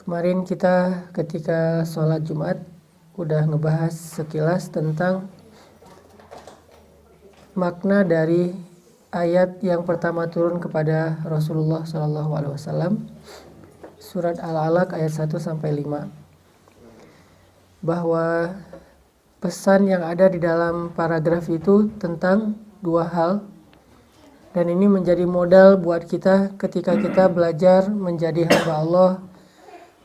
Kemarin kita ketika sholat Jumat udah ngebahas sekilas tentang makna dari ayat yang pertama turun kepada Rasulullah SAW, surat Al-Alaq ayat 1-5, bahwa pesan yang ada di dalam paragraf itu tentang dua hal, dan ini menjadi modal buat kita ketika kita belajar menjadi hamba Allah,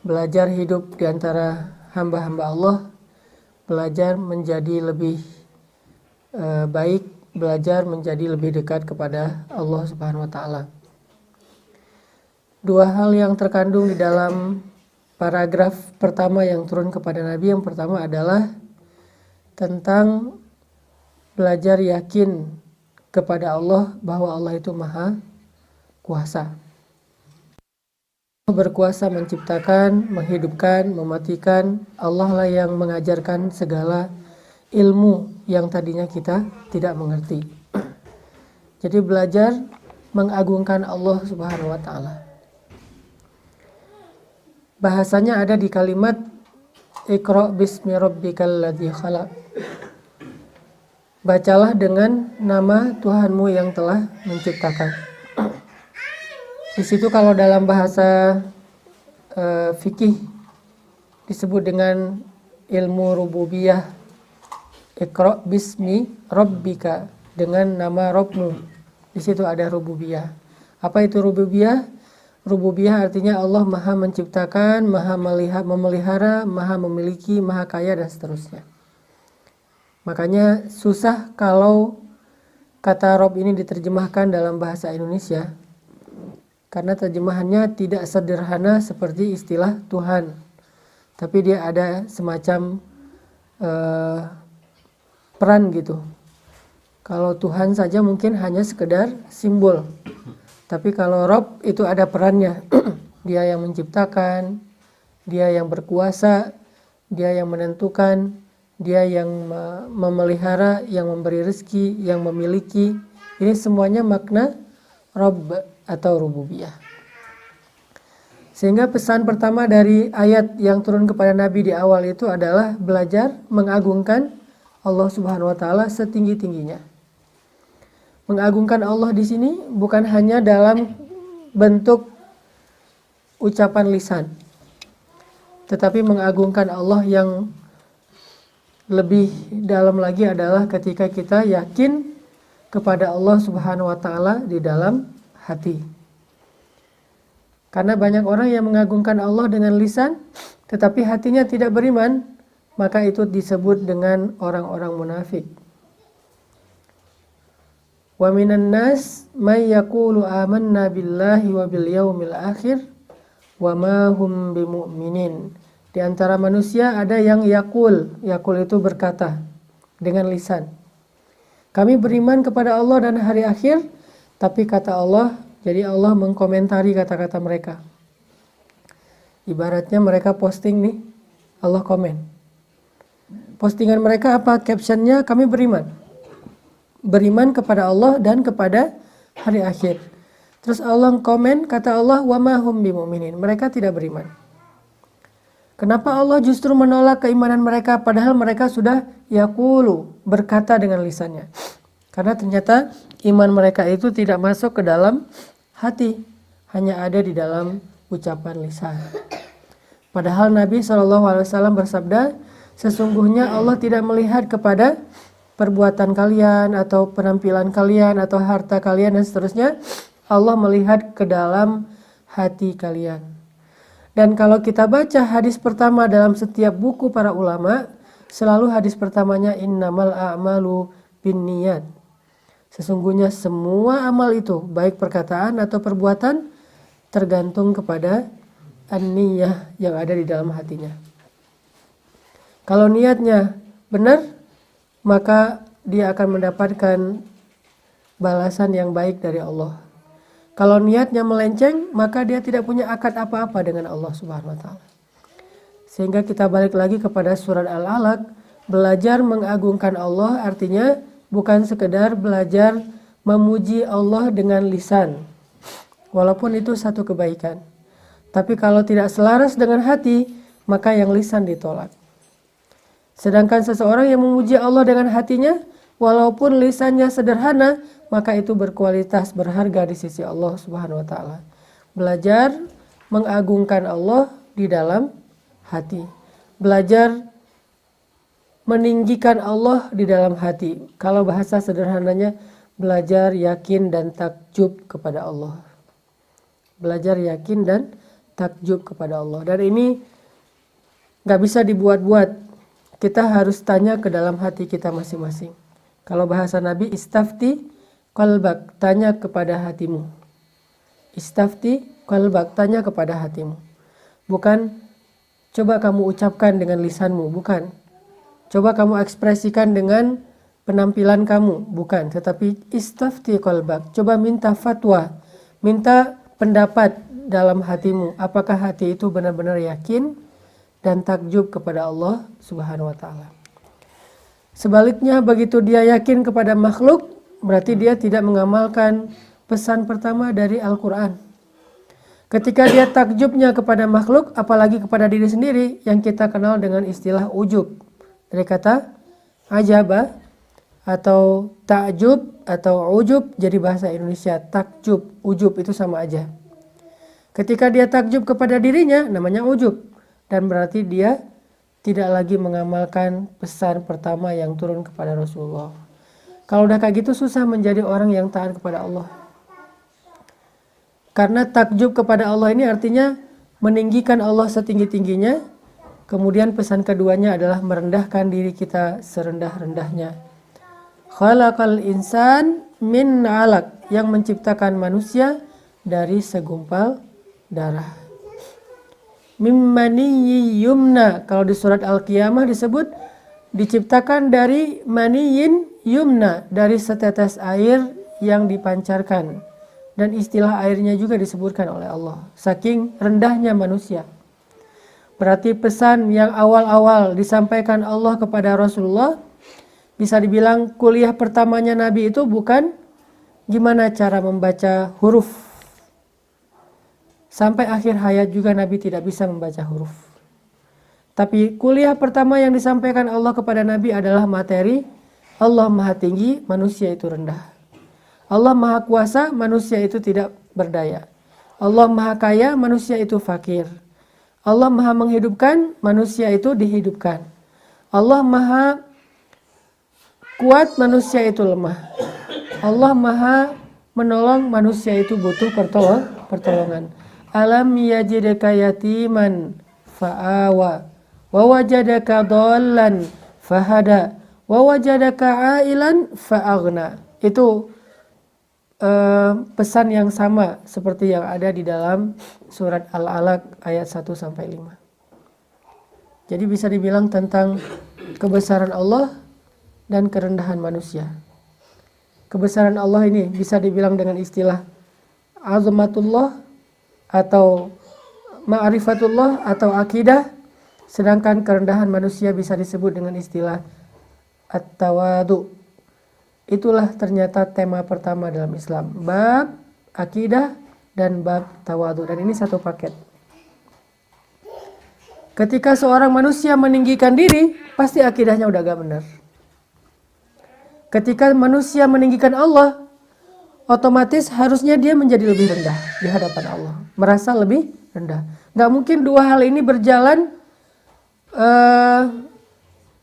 belajar hidup di antara hamba-hamba Allah, belajar menjadi lebih baik, belajar menjadi lebih dekat kepada Allah Subhanahu wa Ta'ala. Dua hal yang terkandung di dalam paragraf pertama yang turun kepada Nabi. Yang pertama adalah tentang belajar yakin kepada Allah bahwa Allah itu maha kuasa. Allah berkuasa menciptakan, menghidupkan, mematikan. Allah lah yang mengajarkan segala ilmu yang tadinya kita tidak mengerti. Jadi belajar mengagungkan Allah Subhanahu wa Ta'ala. Bahasanya ada di kalimat Iqra bismi rabbikal ladzi khalaq. Bacalah dengan nama Tuhanmu yang telah menciptakan. Di situ kalau dalam bahasa fikih disebut dengan ilmu rububiyah. Iqra bismi rabbika, dengan nama Rabbmu. Di situ ada rububiyah. Apa itu rububiyah? Rububiyah artinya Allah maha menciptakan, maha memelihara, maha memiliki, maha kaya, dan seterusnya. Makanya susah kalau kata Rabb ini diterjemahkan dalam bahasa Indonesia, karena terjemahannya tidak sederhana seperti istilah Tuhan, tapi dia ada semacam peran gitu. Kalau Tuhan saja mungkin hanya sekedar simbol, tapi kalau Rabb itu ada perannya. Dia yang menciptakan, dia yang berkuasa, dia yang menentukan, dia yang memelihara, yang memberi rezeki, yang memiliki. Ini semuanya makna Rabb atau rububiyah. Sehingga pesan pertama dari ayat yang turun kepada Nabi di awal itu adalah belajar mengagungkan Allah Subhanahu wa Ta'ala setinggi-tingginya. Mengagungkan Allah di sini bukan hanya dalam bentuk ucapan lisan, tetapi mengagungkan Allah yang lebih dalam lagi adalah ketika kita yakin kepada Allah Subhanahu wa Ta'ala di dalam hati. Karena banyak orang yang mengagungkan Allah dengan lisan tetapi hatinya tidak beriman, maka itu disebut dengan orang-orang munafik. Wa minan nas may yaqulu amanna billahi wa bil yaumil akhir wa ma hum bimu'minin. Di antara manusia ada yang yakul itu berkata dengan lisan, kami beriman kepada Allah dan hari akhir, tapi kata Allah, jadi Allah mengkomentari kata-kata mereka. Ibaratnya mereka posting nih, Allah komen. Postingan mereka apa? Captionnya, kami beriman. Beriman kepada Allah dan kepada hari akhir. Terus Allah komen, kata Allah, wa ma hum bimu'minin. Mereka tidak beriman. Kenapa Allah justru menolak keimanan mereka padahal mereka sudah yaqulu, berkata dengan lisannya? Karena ternyata iman mereka itu tidak masuk ke dalam hati, hanya ada di dalam ucapan lisan. Padahal Nabi SAW bersabda, sesungguhnya Allah tidak melihat kepada perbuatan kalian atau penampilan kalian atau harta kalian dan seterusnya. Allah melihat ke dalam hati kalian. Dan kalau kita baca hadis pertama dalam setiap buku para ulama, selalu hadis pertamanya innamal a'malu binniyat. Sesungguhnya semua amal itu, baik perkataan atau perbuatan, tergantung kepada an-niyah yang ada di dalam hatinya. Kalau niatnya benar, maka dia akan mendapatkan balasan yang baik dari Allah. Kalau niatnya melenceng, maka dia tidak punya akad apa-apa dengan Allah Subhanahu wa Ta'ala. Sehingga kita balik lagi kepada surat Al-Alaq, belajar mengagungkan Allah artinya bukan sekedar belajar memuji Allah dengan lisan, walaupun itu satu kebaikan. Tapi kalau tidak selaras dengan hati, maka yang lisan ditolak. Sedangkan seseorang yang memuji Allah dengan hatinya, walaupun lisannya sederhana, maka itu berkualitas, berharga di sisi Allah Subhanahu wa taala. Belajar mengagungkan Allah di dalam hati. Belajar meninggikan Allah di dalam hati. Kalau bahasa sederhananya, belajar yakin dan takjub kepada Allah. Belajar yakin dan takjub kepada Allah. Dan ini gak bisa dibuat-buat. Kita harus tanya ke dalam hati kita masing-masing. Kalau bahasa Nabi, istafti qalbak, tanya kepada hatimu. Istafti qalbak, tanya kepada hatimu. Bukan coba kamu ucapkan dengan lisanmu, bukan. Coba kamu ekspresikan dengan penampilan kamu, bukan. Tetapi istafti qalbak, coba minta fatwa, minta pendapat dalam hatimu, apakah hati itu benar-benar yakin dan takjub kepada Allah Subhanahu wa taala. Sebaliknya, begitu dia yakin kepada makhluk, berarti dia tidak mengamalkan pesan pertama dari Al-Qur'an. Ketika dia takjubnya kepada makhluk, apalagi kepada diri sendiri, yang kita kenal dengan istilah ujub. Dari kata ajaba atau takjub atau ujub jadi bahasa Indonesia. Takjub, ujub itu sama aja. Ketika dia takjub kepada dirinya, namanya ujub. Dan berarti dia tidak lagi mengamalkan pesan pertama yang turun kepada Rasulullah. Kalau udah kayak gitu susah menjadi orang yang taat kepada Allah. Karena takjub kepada Allah ini artinya meninggikan Allah setinggi-tingginya. Kemudian pesan keduanya adalah merendahkan diri kita serendah-rendahnya. Khalaqal insan min 'alaq, yang menciptakan manusia dari segumpal darah. Mimmani yumna, kalau di surat Al-Qiyamah disebut diciptakan dari maniyin yumna, dari setetes air yang dipancarkan. Dan istilah airnya juga disebutkan oleh Allah, saking rendahnya manusia. Berarti pesan yang awal-awal disampaikan Allah kepada Rasulullah, bisa dibilang kuliah pertamanya Nabi itu bukan gimana cara membaca huruf. Sampai akhir hayat juga Nabi tidak bisa membaca huruf. Tapi kuliah pertama yang disampaikan Allah kepada Nabi adalah materi Allah Maha Tinggi, manusia itu rendah. Allah Maha Kuasa, manusia itu tidak berdaya. Allah Maha Kaya, manusia itu fakir. Allah Maha Menghidupkan, manusia itu dihidupkan. Allah Maha Kuat, manusia itu lemah. Allah Maha Menolong, manusia itu butuh pertolongan. Alam yajidaka yatiman fa'awa wa wajadaka dhallan fahada wa wajadaka ailan fa'aghna. Itu pesan yang sama seperti yang ada di dalam surat Al-Alaq ayat 1-5. Jadi bisa dibilang tentang kebesaran Allah dan kerendahan manusia. Kebesaran Allah ini bisa dibilang dengan istilah azamatullah atau ma'rifatullah atau akidah, sedangkan kerendahan manusia bisa disebut dengan istilah at-tawadu. Itulah ternyata tema pertama dalam Islam, bab akidah dan bab tawadu, dan ini satu paket. Ketika seorang manusia meninggikan diri, pasti akidahnya udah gak benar. Ketika manusia meninggikan Allah, otomatis harusnya dia menjadi lebih rendah di hadapan Allah, merasa lebih rendah. Gak mungkin dua hal ini berjalan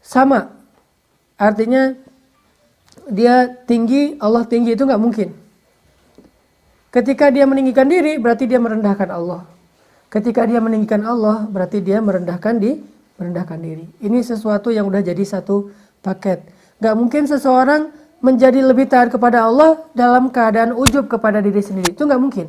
sama. Artinya dia tinggi, Allah tinggi, itu gak mungkin. Ketika dia meninggikan diri, berarti dia merendahkan Allah. Ketika dia meninggikan Allah, berarti dia merendahkan diri. Ini sesuatu yang udah jadi satu paket. Gak mungkin seseorang menjadi lebih taat kepada Allah dalam keadaan ujub kepada diri sendiri. Itu gak mungkin.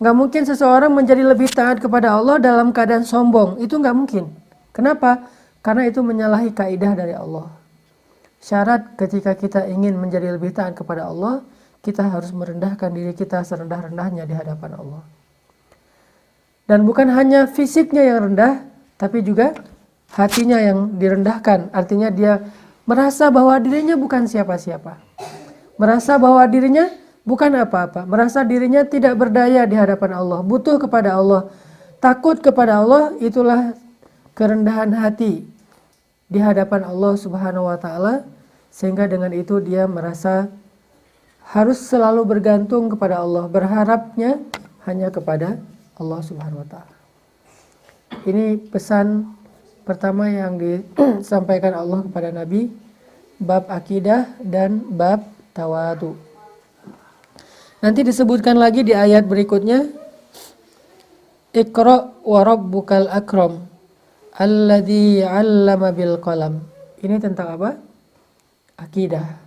Gak mungkin seseorang menjadi lebih taat kepada Allah dalam keadaan sombong. Itu gak mungkin. Kenapa? Karena itu menyalahi kaidah dari Allah. Syarat ketika kita ingin menjadi lebih taat kepada Allah, kita harus merendahkan diri kita serendah-rendahnya di hadapan Allah. Dan bukan hanya fisiknya yang rendah, tapi juga hatinya yang direndahkan. Artinya dia merasa bahwa dirinya bukan siapa-siapa. Merasa bahwa dirinya bukan apa-apa, merasa dirinya tidak berdaya di hadapan Allah, butuh kepada Allah, takut kepada Allah, itulah kerendahan hati di hadapan Allah Subhanahu wa taala, sehingga dengan itu dia merasa harus selalu bergantung kepada Allah, berharapnya hanya kepada Allah Subhanahu wa taala. Ini pesan pertama yang disampaikan Allah kepada Nabi, bab akidah dan bab tawadu. Nanti disebutkan lagi di ayat berikutnya, Iqra wa rabbukal akram alladzi 'allama bil qalam. Ini tentang apa? Akidah.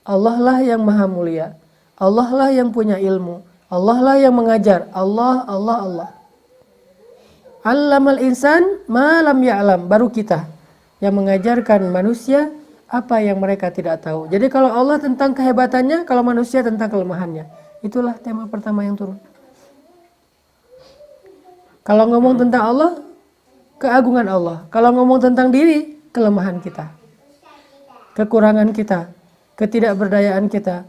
Allah lah yang maha mulia, Allah lah yang punya ilmu, Allah lah yang mengajar, Allah. Allamal insan ma lam ya'lam, baru kita yang mengajarkan manusia apa yang mereka tidak tahu. Jadi kalau Allah tentang kehebatannya, kalau manusia tentang kelemahannya. Itulah tema pertama yang turun. Kalau ngomong tentang Allah, keagungan Allah. Kalau ngomong tentang diri, kelemahan kita, kekurangan kita, ketidakberdayaan kita,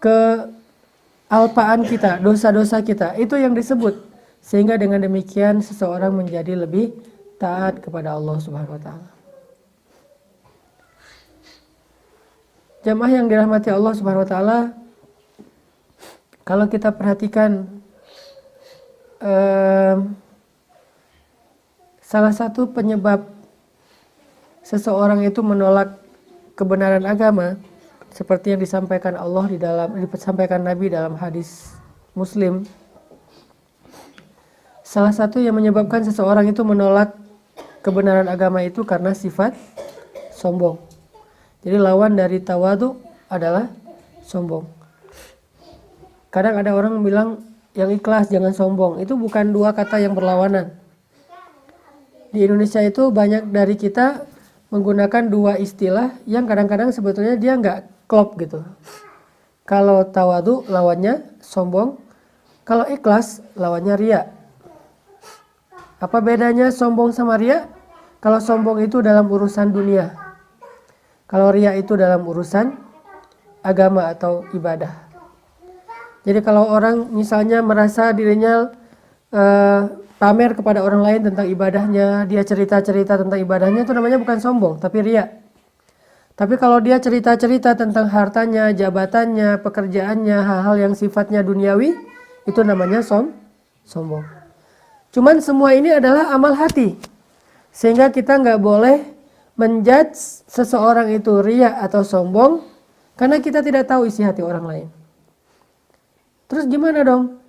kealpaan kita, dosa-dosa kita. Itu yang disebut. Sehingga dengan demikian seseorang menjadi lebih taat kepada Allah Subhanahu wa taala. Jamaah yang dirahmati Allah Subhanahu wa taala, kalau kita perhatikan salah satu penyebab seseorang itu menolak kebenaran agama, seperti yang disampaikan disampaikan Nabi dalam hadis Muslim. Salah satu yang menyebabkan seseorang itu menolak kebenaran agama itu karena sifat sombong. Jadi lawan dari tawadu adalah sombong. Kadang ada orang bilang yang ikhlas jangan sombong. Itu bukan dua kata yang berlawanan. Di Indonesia itu banyak dari kita menggunakan dua istilah yang kadang-kadang sebetulnya dia nggak klop gitu. Kalau tawadu lawannya sombong, kalau ikhlas lawannya riya. Apa bedanya sombong sama riya? Kalau sombong itu dalam urusan dunia, kalau riya itu dalam urusan agama atau ibadah. Jadi kalau orang misalnya merasa dirinya pamer kepada orang lain tentang ibadahnya, dia cerita-cerita tentang ibadahnya, itu namanya bukan sombong, tapi riya. Tapi kalau dia cerita-cerita tentang hartanya, jabatannya, pekerjaannya, hal-hal yang sifatnya duniawi, itu namanya sombong. Cuman semua ini adalah amal hati. Sehingga kita nggak boleh menjudge seseorang itu riya atau sombong karena kita tidak tahu isi hati orang lain. Terus gimana dong?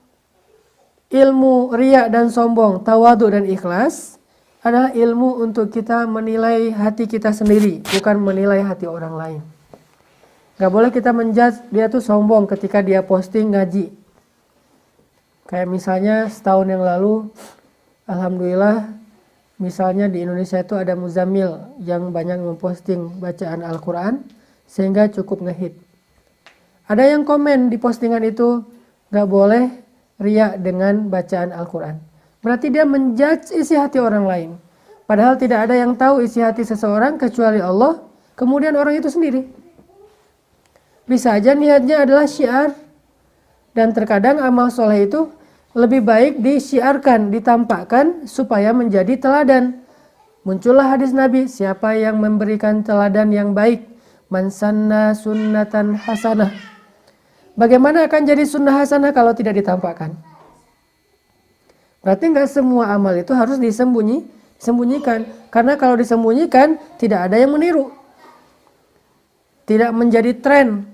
Ilmu riya dan sombong, tawadu dan ikhlas adalah ilmu untuk kita menilai hati kita sendiri, bukan menilai hati orang lain. Nggak boleh kita menjudge dia tuh sombong ketika dia posting ngaji. Kayak misalnya setahun yang lalu, alhamdulillah, misalnya di Indonesia itu ada Muzammil yang banyak memposting bacaan Al-Quran, sehingga cukup ngehit. Ada yang komen di postingan itu, gak boleh riya dengan bacaan Al-Quran. Berarti dia menjudge isi hati orang lain. Padahal tidak ada yang tahu isi hati seseorang kecuali Allah, kemudian orang itu sendiri. Bisa aja niatnya adalah syiar, dan terkadang amal soleh itu lebih baik disiarkan, ditampakkan supaya menjadi teladan. Muncullah hadis Nabi, siapa yang memberikan teladan yang baik, man sanna sunnatan hasanah. Bagaimana akan jadi sunnah hasanah kalau tidak ditampakkan? Berarti nggak semua amal itu harus disembunyikan. Karena kalau disembunyikan, tidak ada yang meniru. Tidak menjadi tren.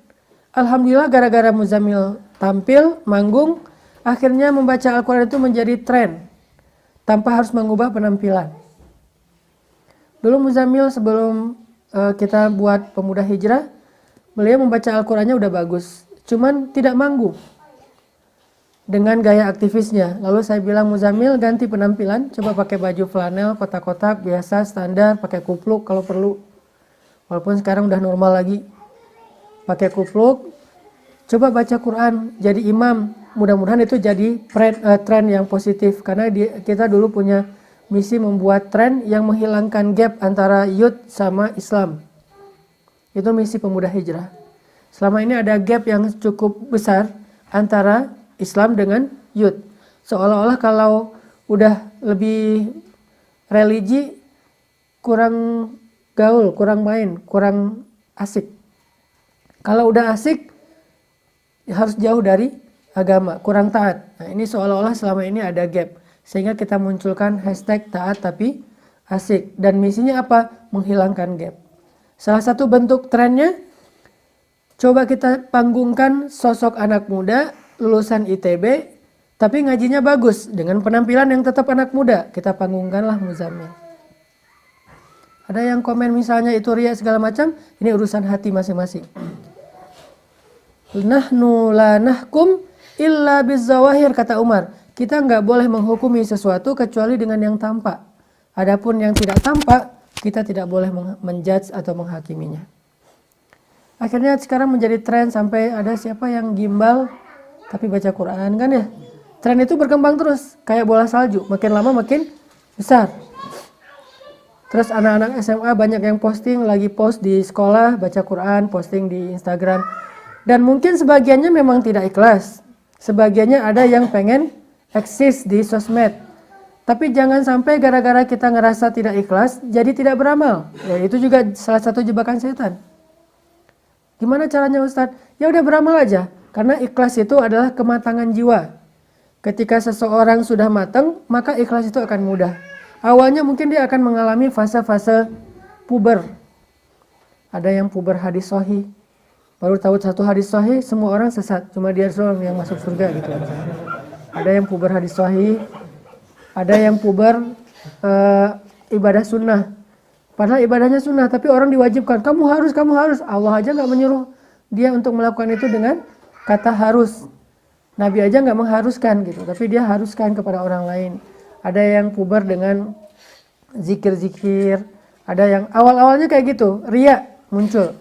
Alhamdulillah gara-gara Muzammil tampil, manggung, akhirnya membaca Al-Quran itu menjadi tren tanpa harus mengubah penampilan. Dulu Muzammil sebelum kita buat Pemuda Hijrah, beliau membaca Al-Qurannya udah bagus, cuman tidak manggung dengan gaya aktivisnya. Lalu saya bilang, Muzammil ganti penampilan, coba pakai baju flanel kotak-kotak biasa standar, pakai kupluk kalau perlu. Walaupun sekarang udah normal lagi, pakai kupluk, coba baca Quran, jadi imam. Mudah-mudahan itu jadi tren yang positif, karena kita dulu punya misi membuat tren yang menghilangkan gap antara youth sama Islam. Itu misi Pemuda Hijrah. Selama ini ada gap yang cukup besar antara Islam dengan youth. Seolah-olah kalau udah lebih religi kurang gaul, kurang main, kurang asik. Kalau udah asik harus jauh dari agama, kurang taat. Nah, ini seolah-olah selama ini ada gap. Sehingga kita munculkan hashtag taat tapi asik. Dan misinya apa? Menghilangkan gap. Salah satu bentuk trennya, coba kita panggungkan sosok anak muda lulusan ITB, tapi ngajinya bagus dengan penampilan yang tetap anak muda. Kita panggungkanlah Muzammil. Ada yang komen misalnya itu riya segala macam, ini urusan hati masing-masing. Nahnu la nahkum illa bizzawahir, kata Umar. Kita nggak boleh menghukumi sesuatu kecuali dengan yang tampak. Adapun yang tidak tampak, kita tidak boleh menjudge atau menghakiminya. Akhirnya sekarang menjadi tren sampai ada siapa yang gimbal tapi baca Quran kan ya. Tren itu berkembang terus kayak bola salju, makin lama makin besar. Terus anak-anak SMA banyak yang posting, lagi post di sekolah baca Quran, posting di Instagram. Dan mungkin sebagiannya memang tidak ikhlas. Sebagiannya ada yang pengen eksis di sosmed. Tapi jangan sampai gara-gara kita ngerasa tidak ikhlas, jadi tidak beramal. Ya, itu juga salah satu jebakan setan. Gimana caranya Ustadz? Ya udah beramal aja. Karena ikhlas itu adalah kematangan jiwa. Ketika seseorang sudah matang, maka ikhlas itu akan mudah. Awalnya mungkin dia akan mengalami fase-fase puber. Ada yang puber hadis sahih. Baru tahu satu hadis sahih, semua orang sesat. Cuma dia doang yang masuk surga gitu. Ada yang puber hadis sahih, ada yang puber ibadah sunnah. Padahal ibadahnya sunnah, tapi orang diwajibkan. Kamu harus. Allah aja nggak menyuruh dia untuk melakukan itu dengan kata harus. Nabi aja nggak mengharuskan gitu, tapi dia haruskan kepada orang lain. Ada yang puber dengan zikir-zikir. Ada yang awal-awalnya kayak gitu, riya muncul.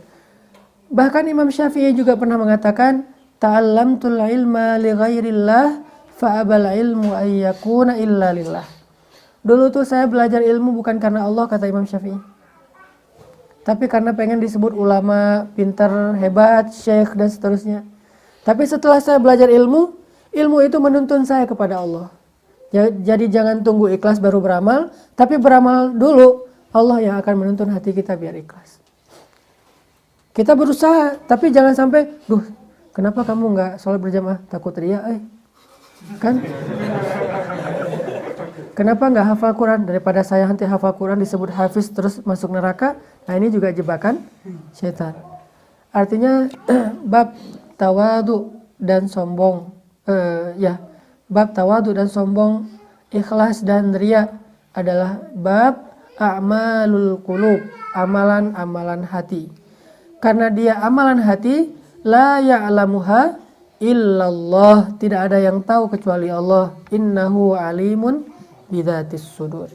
Bahkan Imam Syafi'i juga pernah mengatakan, ta'allamtul ilma li ghairillah fa'abal ilmu ayyakuna illa lillah. Dulu tuh saya belajar ilmu bukan karena Allah, kata Imam Syafi'i. Tapi karena pengen disebut ulama, pintar, hebat, syekh dan seterusnya. Tapi setelah saya belajar ilmu, ilmu itu menuntun saya kepada Allah. Jadi jangan tunggu ikhlas baru beramal, tapi beramal dulu, Allah yang akan menuntun hati kita biar ikhlas. Kita berusaha, tapi jangan sampai, kenapa kamu nggak sholat berjamaah? Takut riya, kan? Kenapa nggak hafal Quran? Daripada saya nanti hafal Quran disebut hafiz terus masuk neraka. Nah ini juga jebakan setan. Artinya bab tawadu dan sombong, bab tawadu dan sombong, ikhlas dan riya adalah bab a'malul qulub, amalan-amalan hati. Karena dia amalan hati, la ya'lamuha illallah, tidak ada yang tahu kecuali Allah. Innahu alimun bidzatis sudur.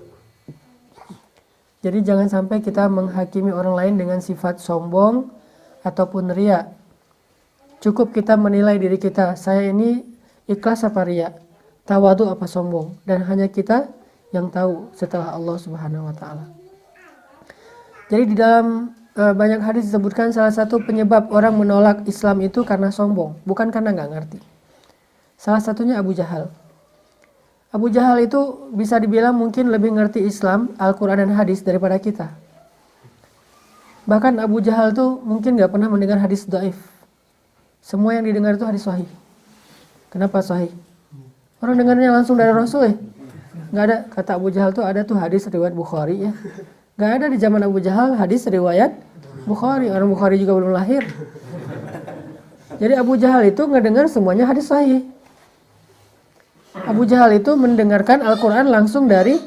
Jadi jangan sampai kita menghakimi orang lain dengan sifat sombong ataupun riya. Cukup kita menilai diri kita, saya ini ikhlas apa riya, tawadu apa sombong, dan hanya kita yang tahu setelah Allah Subhanahu wa taala. Jadi di dalam banyak hadis disebutkan salah satu penyebab orang menolak Islam itu karena sombong, bukan karena nggak ngerti. Salah satunya Abu Jahal. Abu Jahal itu bisa dibilang mungkin lebih ngerti Islam, Al-Quran dan hadis daripada kita. Bahkan Abu Jahal tuh mungkin nggak pernah mendengar hadis dhaif. Semua yang didengar itu hadis sahih. Kenapa sahih? Orang dengarnya langsung dari Rasul ya. Nggak ada, kata Abu Jahal tuh ada tuh hadis riwayat Bukhari ya. Nggak ada di zaman Abu Jahal hadis riwayat Bukhari. Orang Bukhari juga belum lahir. Jadi Abu Jahal itu ngedengar semuanya hadis sahih. Abu Jahal itu mendengarkan Al-Quran langsung dari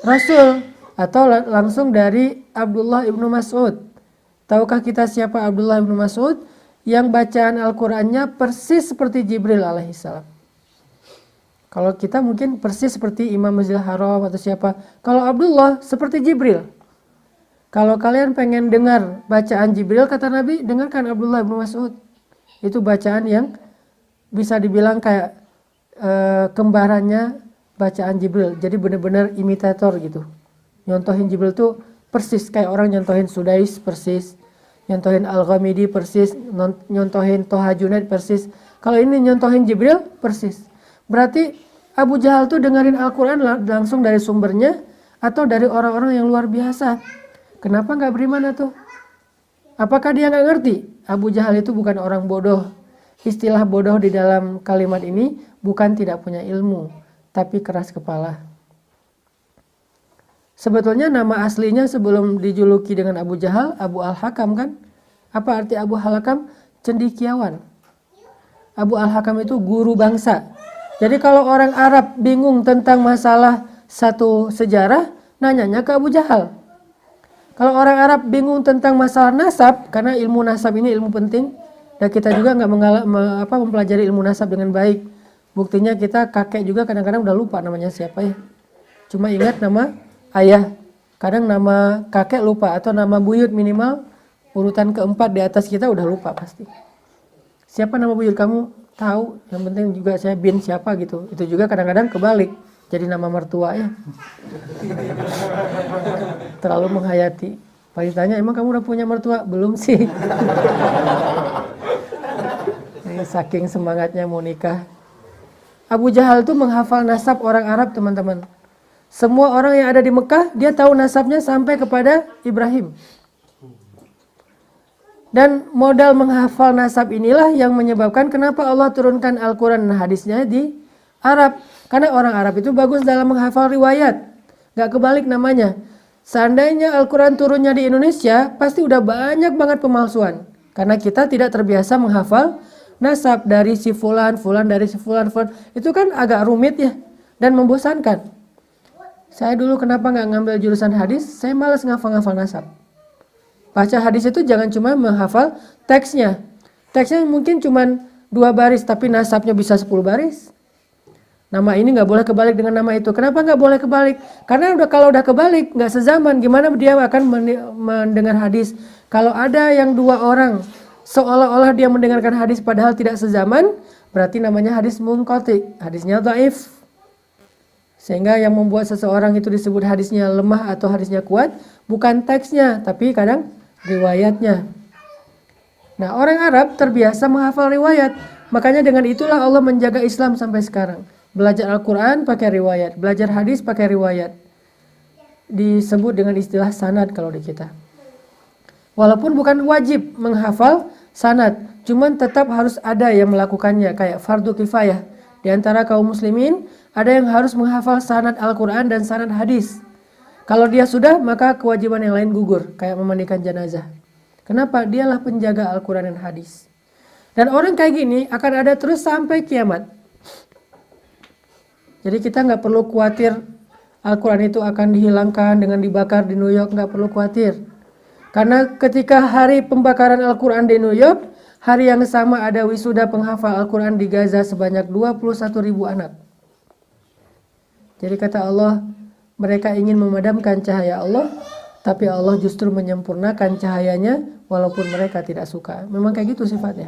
Rasul atau langsung dari Abdullah ibnu Mas'ud. Tahukah kita siapa Abdullah ibnu Mas'ud? Yang bacaan Al-Qurannya persis seperti Jibril alaihissalam. Kalau kita mungkin persis seperti Imam Masjidil Haram atau siapa. Kalau Abdullah seperti Jibril. Kalau kalian pengen dengar bacaan Jibril, kata Nabi, dengarkan Abdullah bin Mas'ud. Itu bacaan yang bisa dibilang kayak kembarannya bacaan Jibril. Jadi benar-benar imitator gitu. Nyontohin Jibril tuh persis kayak orang nyontohin Sudais persis. Nyontohin Al-Ghamidi persis, nyontohin Toha Junaid persis. Kalau ini nyontohin Jibril persis. Berarti Abu Jahal tuh dengerin Al-Quran langsung dari sumbernya atau dari orang-orang yang luar biasa. Kenapa nggak beriman tuh? Apakah dia nggak ngerti? Abu Jahal itu bukan orang bodoh. Istilah bodoh di dalam kalimat ini bukan tidak punya ilmu, tapi keras kepala. Sebetulnya nama aslinya sebelum dijuluki dengan Abu Jahal, Abu Al-Hakam kan? Apa arti Abu Al-Hakam? Cendekiawan. Abu Al-Hakam itu guru bangsa. Jadi kalau orang Arab bingung tentang masalah satu sejarah, nanyanya ke Abu Jahal. Kalau orang Arab bingung tentang masalah nasab, karena ilmu nasab ini ilmu penting, dan kita juga nggak mempelajari ilmu nasab dengan baik. Buktinya kita kakek juga kadang-kadang udah lupa namanya siapa ya. Cuma ingat nama ayah, kadang nama kakek lupa, atau nama buyut minimal urutan keempat di atas kita udah lupa pasti. Siapa nama buyut kamu tahu, yang penting juga saya bin siapa gitu. Itu juga kadang-kadang kebalik, jadi nama mertua ya. Terlalu menghayati. Pak ditanya, emang kamu udah punya mertua? Belum sih. Ini saking semangatnya mau nikah. Abu Jahal itu menghafal nasab orang Arab, teman-teman. Semua orang yang ada di Mekah, dia tahu nasabnya sampai kepada Ibrahim. Dan modal menghafal nasab inilah yang menyebabkan kenapa Allah turunkan Al-Quran dan hadisnya di Arab. Karena orang Arab itu bagus dalam menghafal riwayat. Gak kebalik namanya. Seandainya Al-Quran turunnya di Indonesia, pasti udah banyak banget pemalsuan. Karena kita tidak terbiasa menghafal nasab dari si fulan, dari si fulan. Itu kan agak rumit ya, dan membosankan. Saya dulu kenapa nggak ngambil jurusan hadis? Saya malas ngafal-ngafal nasab. Baca hadis itu jangan cuma menghafal teksnya. Teksnya mungkin cuma 2 baris, tapi nasabnya bisa 10 baris. Nama ini nggak boleh kebalik dengan nama itu. Kenapa nggak boleh kebalik? Karena kalau udah kebalik, nggak sezaman. Gimana dia akan mendengar hadis? Kalau ada yang 2 orang, seolah-olah dia mendengarkan hadis padahal tidak sezaman, berarti namanya hadis munqati, hadisnya dhaif. Sehingga yang membuat seseorang itu disebut hadisnya lemah atau hadisnya kuat, bukan teksnya, tapi kadang riwayatnya. Nah, orang Arab terbiasa menghafal riwayat. Makanya dengan itulah Allah menjaga Islam sampai sekarang. Belajar Al-Quran pakai riwayat, belajar hadis pakai riwayat. Disebut dengan istilah sanad kalau di kita. Walaupun bukan wajib menghafal sanad, cuman tetap harus ada yang melakukannya, kayak fardu kifayah. Di antara kaum muslimin, ada yang harus menghafal sanad Al-Quran dan sanad hadis. Kalau dia sudah, maka kewajiban yang lain gugur, kayak memandikan jenazah. Kenapa? Dialah penjaga Al-Quran dan hadis. Dan orang kayak gini akan ada terus sampai kiamat. Jadi kita nggak perlu khawatir Al-Quran itu akan dihilangkan dengan dibakar di New York, nggak perlu khawatir. Karena ketika hari pembakaran Al-Quran di New York, hari yang sama ada wisuda penghafal Al-Quran di Gaza sebanyak 21.000 anak. Jadi kata Allah, mereka ingin memadamkan cahaya Allah, tapi Allah justru menyempurnakan cahayanya walaupun mereka tidak suka. Memang kayak gitu sifatnya.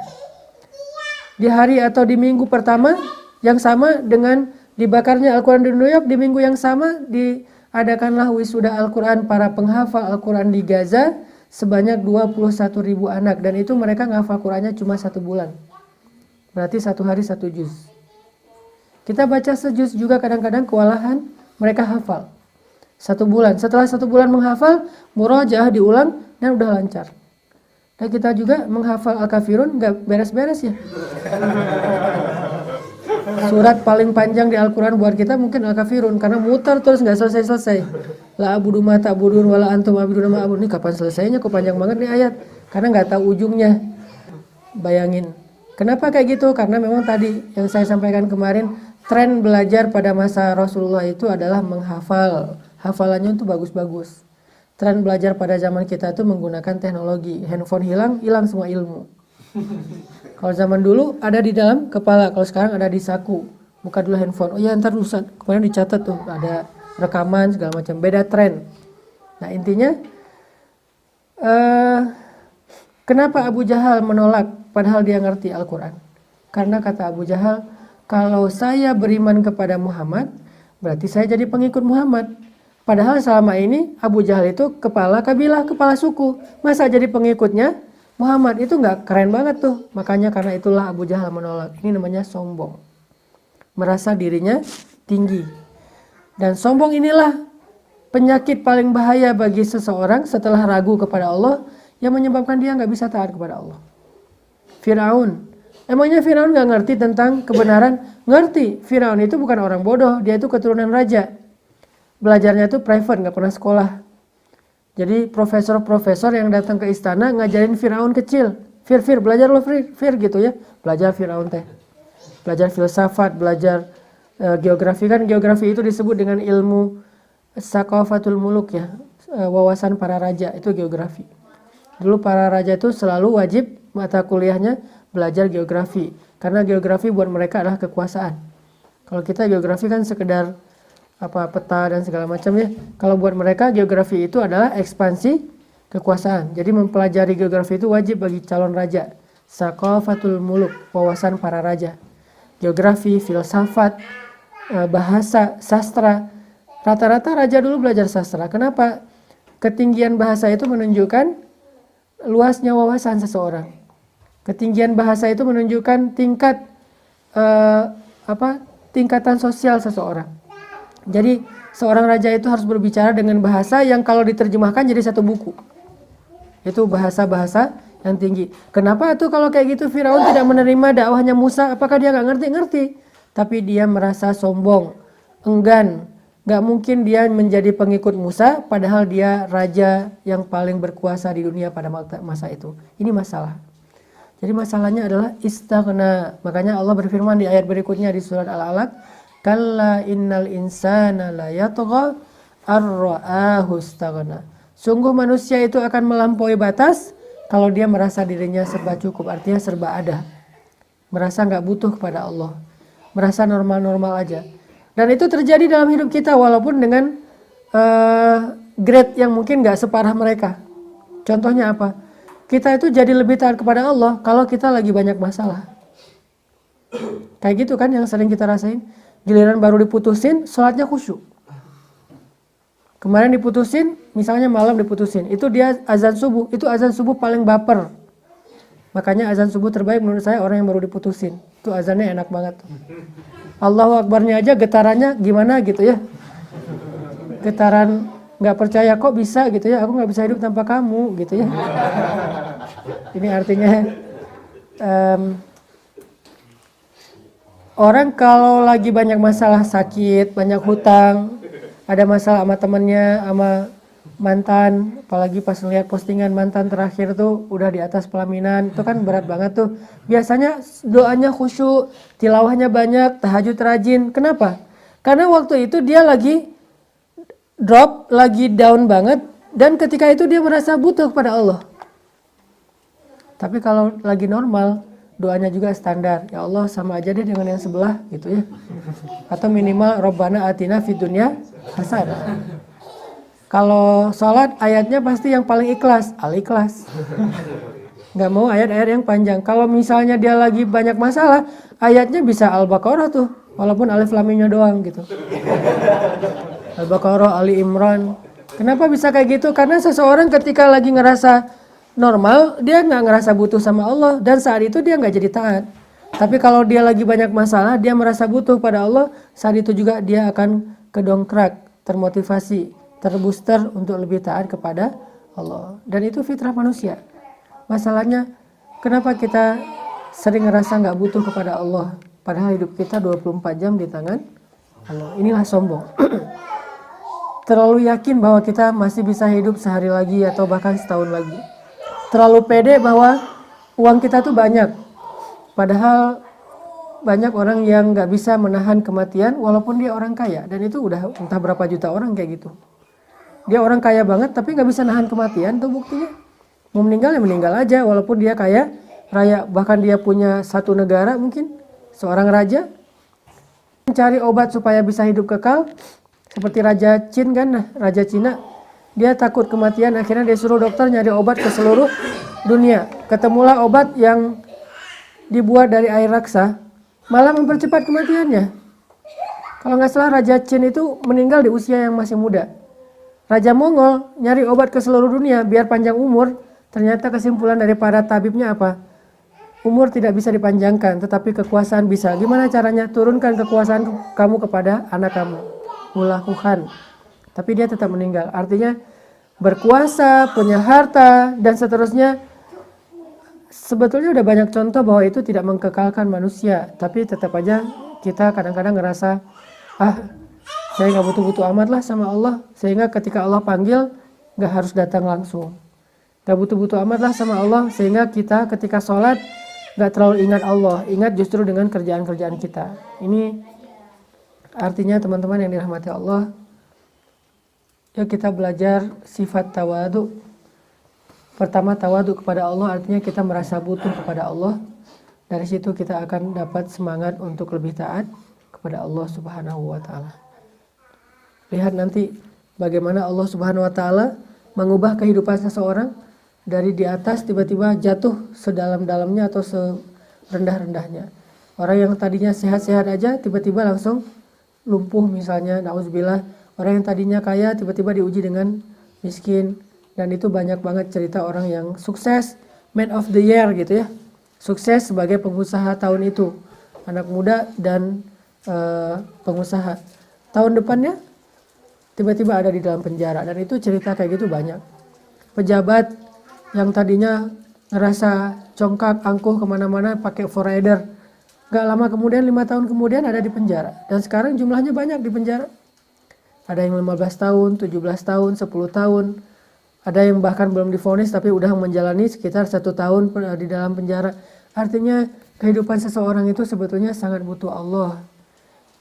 Di hari atau di minggu pertama yang sama dengan dibakarnya Al-Quran di New York, di minggu yang sama diadakanlah wisuda Al-Quran para penghafal Al-Quran di Gaza sebanyak 21.000 anak. Dan itu mereka ngafal Qurannya cuma 1 bulan. Berarti 1 hari 1 juz. Kita baca sejuz juga kadang-kadang kewalahan, mereka hafal 1 bulan. Setelah 1 bulan menghafal, murajaah diulang dan udah lancar. Dan kita juga menghafal Al-Kafirun nggak beres-beres ya. Surat paling panjang di Al-Quran buat kita mungkin Al-Kafirun, karena muter terus nggak selesai-selesai. La abudu ma ta'budun wala antum abiduna ma abudun. Ini kapan selesainya? Kok panjang banget nih ayat? Karena nggak tahu ujungnya. Bayangin. Kenapa kayak gitu? Karena memang tadi yang saya sampaikan kemarin, tren belajar pada masa Rasulullah itu adalah menghafal. Hafalannya itu bagus-bagus. Tren belajar pada zaman kita itu menggunakan teknologi. Handphone hilang semua ilmu. Kalau zaman dulu ada di dalam kepala, kalau sekarang ada di saku. Buka dulu handphone. Oh ya, ntar dulu kemarin dicatat tuh, ada rekaman segala macam. Beda tren. Nah intinya, kenapa Abu Jahal menolak padahal dia ngerti Al-Quran? Karena kata Abu Jahal, kalau saya beriman kepada Muhammad, berarti saya jadi pengikut Muhammad. Padahal selama ini Abu Jahal itu kepala kabilah, kepala suku. Masa jadi pengikutnya? Muhammad itu nggak keren banget tuh. Makanya karena itulah Abu Jahal menolak. Ini namanya sombong. Merasa dirinya tinggi. Dan sombong inilah penyakit paling bahaya bagi seseorang setelah ragu kepada Allah yang menyebabkan dia nggak bisa taat kepada Allah. Firaun. Emangnya Firaun nggak ngerti tentang kebenaran? Ngerti. Firaun itu bukan orang bodoh. Dia itu keturunan raja. Belajarnya itu private, nggak pernah sekolah. Jadi profesor-profesor yang datang ke istana ngajarin Firaun kecil. Fir, belajar lo Fir gitu ya. Belajar Firaun teh. Belajar filsafat, belajar geografi. Kan geografi itu disebut dengan ilmu Saqafatul Muluk ya. Wawasan para raja, itu geografi. Dulu para raja itu selalu wajib mata kuliahnya belajar geografi. Karena geografi buat mereka adalah kekuasaan. Kalau kita geografi kan sekedar peta dan segala macam ya. Kalau buat mereka geografi itu adalah ekspansi kekuasaan. Jadi mempelajari geografi itu wajib bagi calon raja. Saqafatul Muluk, wawasan para raja. Geografi, filsafat, bahasa, sastra. Rata-rata raja dulu belajar sastra. Kenapa? Ketinggian bahasa itu menunjukkan luasnya wawasan seseorang. Ketinggian bahasa itu menunjukkan tingkatan sosial seseorang. Jadi seorang raja itu harus berbicara dengan bahasa yang kalau diterjemahkan jadi satu buku. Itu bahasa-bahasa yang tinggi. Kenapa tuh kalau kayak gitu Firaun tidak menerima dakwahnya Musa? Apakah dia nggak ngerti? Ngerti. Tapi dia merasa sombong, enggan. Nggak mungkin dia menjadi pengikut Musa padahal dia raja yang paling berkuasa di dunia pada masa itu. Ini masalah. Jadi masalahnya adalah istaghna. Makanya Allah berfirman di ayat berikutnya di surat Al-Alaq, kalla innal insana la yatgha ar-ra'ahu istaghna. Sungguh manusia itu akan melampaui batas kalau dia merasa dirinya serba cukup, artinya serba ada. Merasa nggak butuh kepada Allah. Merasa normal-normal aja. Dan itu terjadi dalam hidup kita walaupun dengan grade yang mungkin nggak separah mereka. Contohnya apa? Kita itu jadi lebih taat kepada Allah kalau kita lagi banyak masalah. Kayak gitu kan yang sering kita rasain. Giliran baru diputusin, sholatnya khusyuk. Kemarin diputusin, misalnya malam diputusin. Itu dia azan subuh. Itu azan subuh paling baper. Makanya azan subuh terbaik menurut saya orang yang baru diputusin. Itu azannya enak banget. Allahu Akbarnya aja getarannya gimana gitu ya. Getaran gak percaya kok bisa gitu ya. Aku gak bisa hidup tanpa kamu gitu ya. Ini artinya orang kalau lagi banyak masalah, sakit, banyak hutang, ada masalah sama temennya, sama mantan, apalagi pas lihat postingan mantan terakhir tuh udah di atas pelaminan, itu kan berat banget tuh. Biasanya doanya khusyuk, tilawahnya banyak, tahajud rajin. Kenapa? Karena waktu itu dia lagi drop, lagi down banget, dan ketika itu dia merasa butuh kepada Allah. Tapi kalau lagi normal, doanya juga standar. Ya Allah sama aja deh dengan yang sebelah gitu ya. Atau minimal Rabbana atina fid dunya hasanah. Kalau sholat ayatnya pasti yang paling ikhlas, Al-Ikhlas. Nggak mau ayat-ayat yang panjang. Kalau misalnya dia lagi banyak masalah, ayatnya bisa Al-Baqarah tuh, walaupun alif lam mimnya doang gitu. Al-Baqarah, Ali Imran. Kenapa bisa kayak gitu? Karena seseorang ketika lagi ngerasa normal, dia nggak ngerasa butuh sama Allah, dan saat itu dia nggak jadi taat. Tapi kalau dia lagi banyak masalah, dia merasa butuh pada Allah, saat itu juga dia akan kedongkrak, termotivasi, terbooster untuk lebih taat kepada Allah. Dan itu fitrah manusia. Masalahnya, kenapa kita sering ngerasa nggak butuh kepada Allah, padahal hidup kita 24 jam di tangan Allah. Inilah sombong. Terlalu yakin bahwa kita masih bisa hidup sehari lagi atau bahkan setahun lagi. Terlalu pede bahwa uang kita tuh banyak. Padahal banyak orang yang nggak bisa menahan kematian walaupun dia orang kaya. Dan itu udah entah berapa juta orang kayak gitu. Dia orang kaya banget tapi nggak bisa nahan kematian, tuh buktinya. Mau meninggal ya meninggal aja walaupun dia kaya raya. Bahkan dia punya satu negara mungkin, seorang raja. Mencari obat supaya bisa hidup kekal. Seperti Raja Qin kan, Raja Cina. Dia takut kematian, akhirnya dia suruh dokter nyari obat ke seluruh dunia. Ketemulah obat yang dibuat dari air raksa, malah mempercepat kematiannya. Kalau nggak salah Raja Qin itu meninggal di usia yang masih muda. Raja Mongol nyari obat ke seluruh dunia biar panjang umur, Ternyata kesimpulan dari para tabibnya apa? Umur tidak bisa dipanjangkan, tetapi kekuasaan bisa. Gimana caranya? Turunkan kekuasaan kamu kepada anak kamu. Mulakukan. Tapi dia tetap meninggal. Artinya berkuasa, punya harta, dan seterusnya. Sebetulnya udah banyak contoh bahwa itu tidak mengkekalkan manusia. Tapi tetap aja kita kadang-kadang ngerasa, saya nggak butuh-butuh amat lah sama Allah. Sehingga ketika Allah panggil, nggak harus datang langsung. Nggak butuh-butuh amat lah sama Allah. Sehingga kita ketika sholat, nggak terlalu ingat Allah, ingat justru dengan kerjaan-kerjaan kita. Ini artinya teman-teman yang dirahmati Allah, ya kita belajar sifat tawadu. Pertama, tawadu kepada Allah artinya kita merasa butuh kepada Allah. Dari situ kita akan dapat semangat untuk lebih taat kepada Allah Subhanahu wa Ta'ala. Lihat nanti bagaimana Allah Subhanahu wa Ta'ala mengubah kehidupan seseorang dari di atas tiba-tiba jatuh sedalam-dalamnya atau serendah-rendahnya. Orang yang tadinya sehat-sehat aja tiba-tiba langsung lumpuh misalnya, na'udzubillah. Orang yang tadinya kaya tiba-tiba diuji dengan miskin. Dan itu banyak banget cerita orang yang sukses, man of the year gitu ya. Sukses sebagai pengusaha tahun itu. Anak muda dan pengusaha. Tahun depannya tiba-tiba ada di dalam penjara. Dan itu cerita kayak gitu banyak. Pejabat yang tadinya ngerasa congkak, angkuh kemana-mana pakai forrider. Gak lama kemudian, 5 tahun kemudian ada di penjara. Dan sekarang jumlahnya banyak di penjara. Ada yang 15 tahun, 17 tahun, 10 tahun. Ada yang bahkan belum divonis tapi udah menjalani sekitar 1 tahun di dalam penjara. Artinya kehidupan seseorang itu sebetulnya sangat butuh Allah.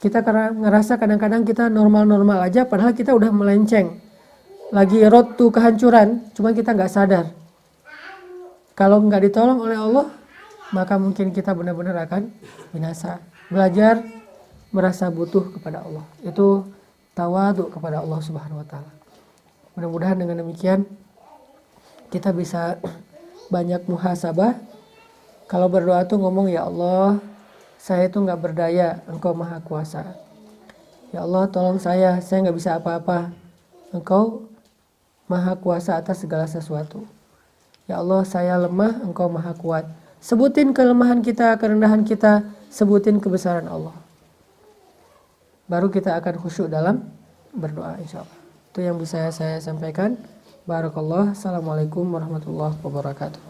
Kita karena ngerasa kadang-kadang kita normal-normal aja padahal kita udah melenceng. Lagi road to kehancuran, cuma kita gak sadar. Kalau nggak ditolong oleh Allah, maka mungkin kita benar-benar akan binasa. Belajar merasa butuh kepada Allah. Itu tawadu kepada Allah Subhanahu wa Ta'ala. Mudah-mudahan dengan demikian kita bisa banyak muhasabah. Kalau berdoa tuh ngomong, ya Allah, saya itu nggak berdaya, Engkau Maha Kuasa. Ya Allah, tolong saya nggak bisa apa-apa. Engkau Maha Kuasa atas segala sesuatu. Ya Allah, saya lemah, Engkau Maha Kuat. Sebutin kelemahan kita, kerendahan kita, sebutin kebesaran Allah. Baru kita akan khusyuk dalam berdoa insya Allah. Itu yang bisa saya sampaikan. Barakallah. Assalamualaikum warahmatullahi wabarakatuh.